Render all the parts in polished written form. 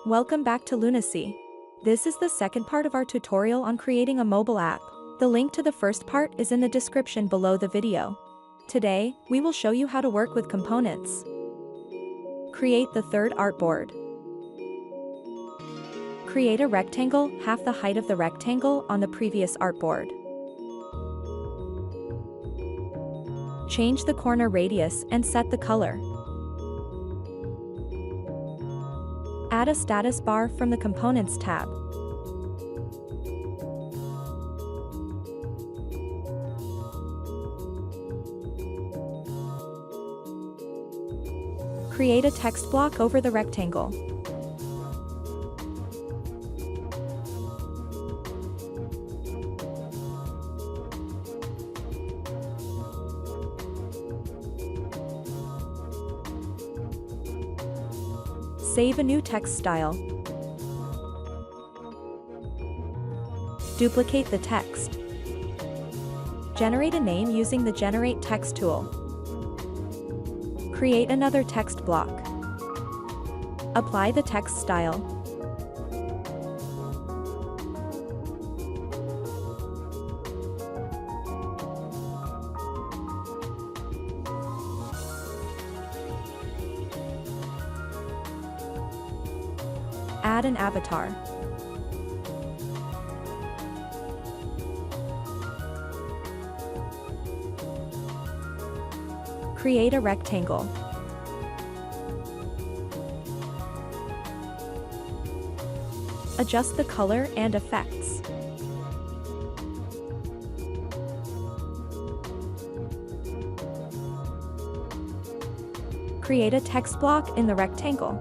Welcome back to Lunacy. This is the second part of our tutorial on creating a mobile app. The link to the first part is in the description below the video. Today, we will show you how to work with components. Create the third artboard. Create a rectangle half the height of the rectangle on the previous artboard. Change the corner radius and set the color. Add a status bar from the Components tab. Create a text block over the rectangle. Save a new text style. Duplicate the text. Generate a name using the Generate Text tool. Create another text block. Apply the text style. Add an avatar. Create a rectangle. Adjust the color and effects. Create a text block in the rectangle.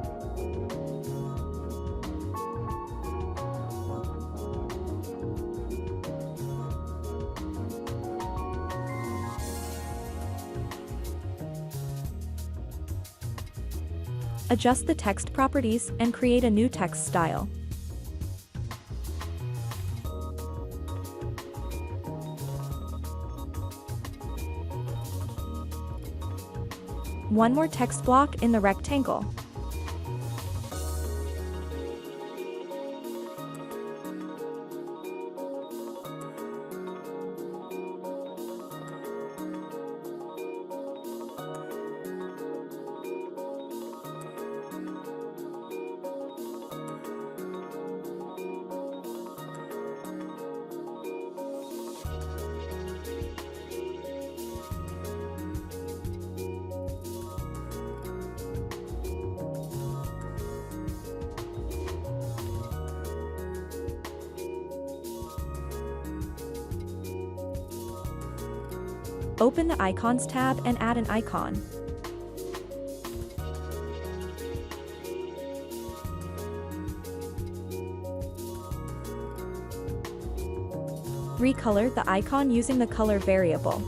Adjust the text properties and create a new text style. One more text block in the rectangle. Open the Icons tab and add an icon. Recolor the icon using the color variable.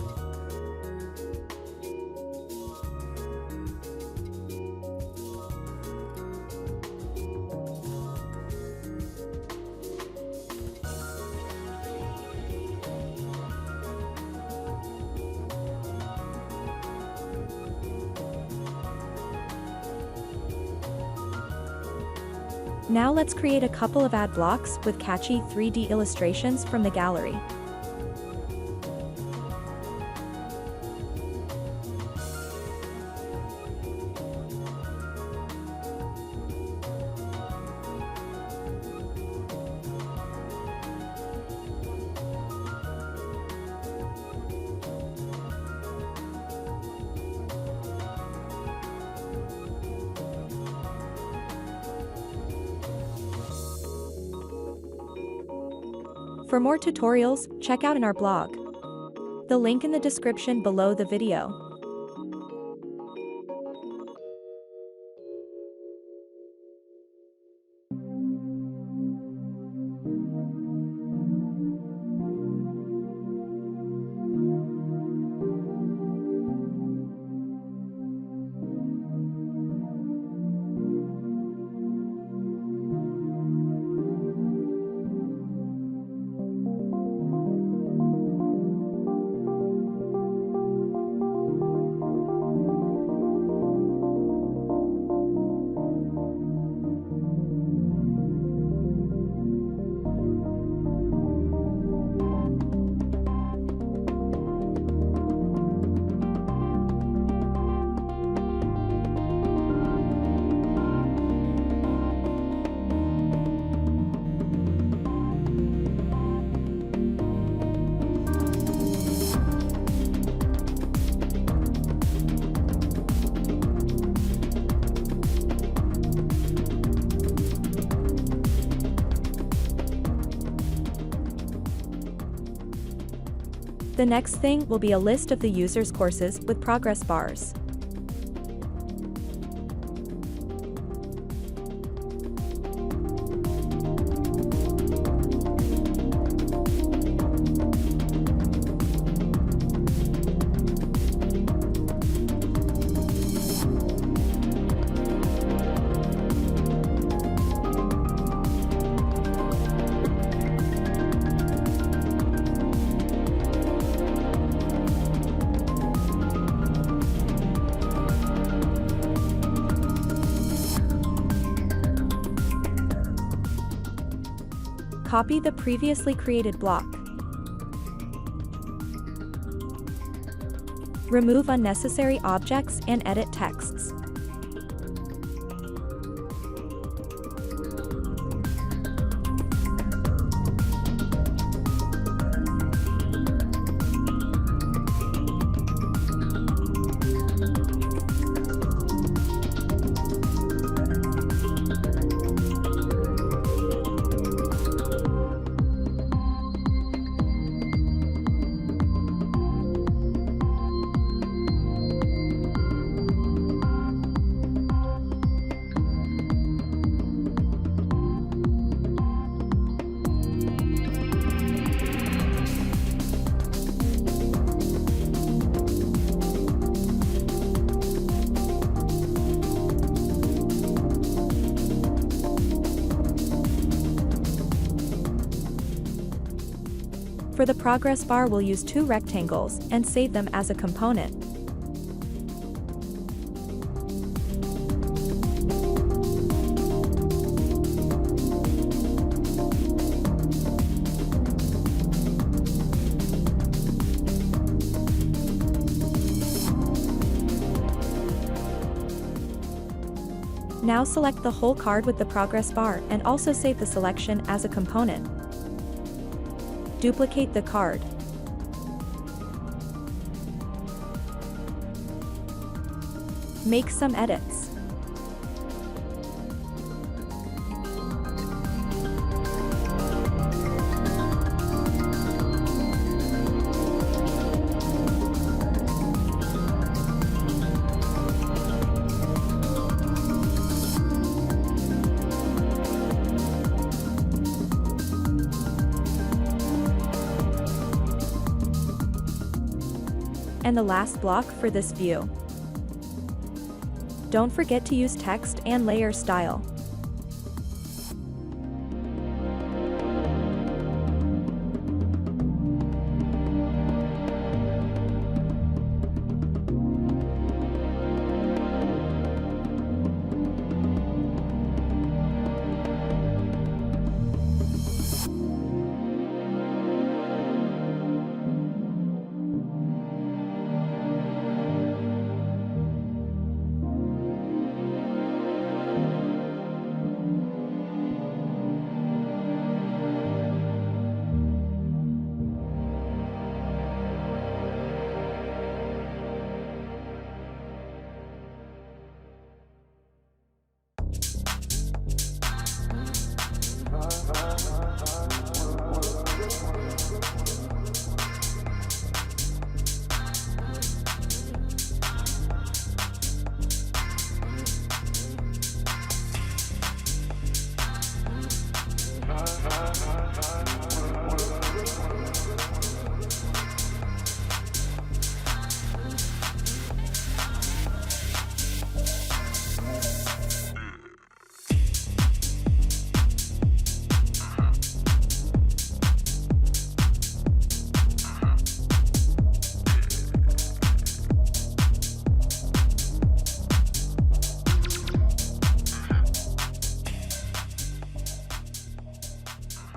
Now let's create a couple of ad blocks with catchy 3D illustrations from the gallery. For more tutorials, check out in our blog. The link in the description below the video. The next thing will be a list of the user's courses with progress bars. Copy the previously created block. Remove unnecessary objects and edit texts. For the progress bar, we'll use two rectangles and save them as a component. Now select the whole card with the progress bar and also save the selection as a component. Duplicate the card. Make some edits. And the last block for this view. Don't forget to use text and layer style.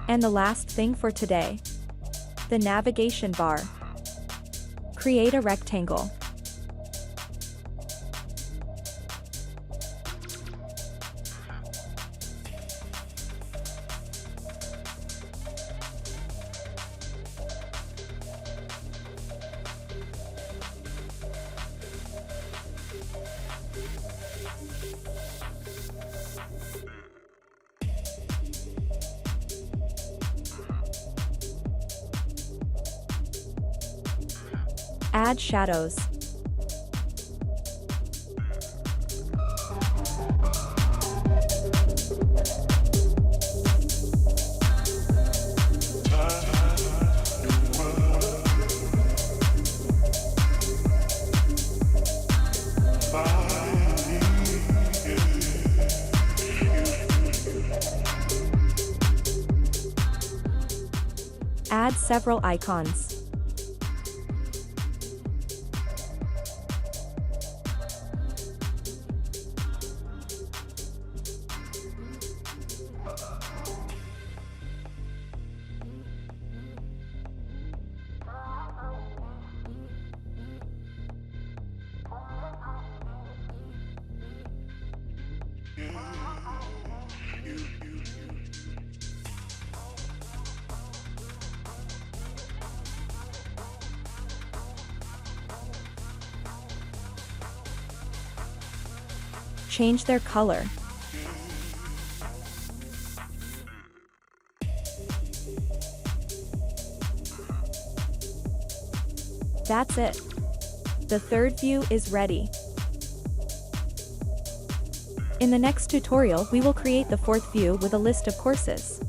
And the last thing for today, the navigation bar. Create a rectangle. Add shadows. Add several icons. Change their color. That's it. The third view is ready. In the next tutorial we will create the fourth view with a list of courses.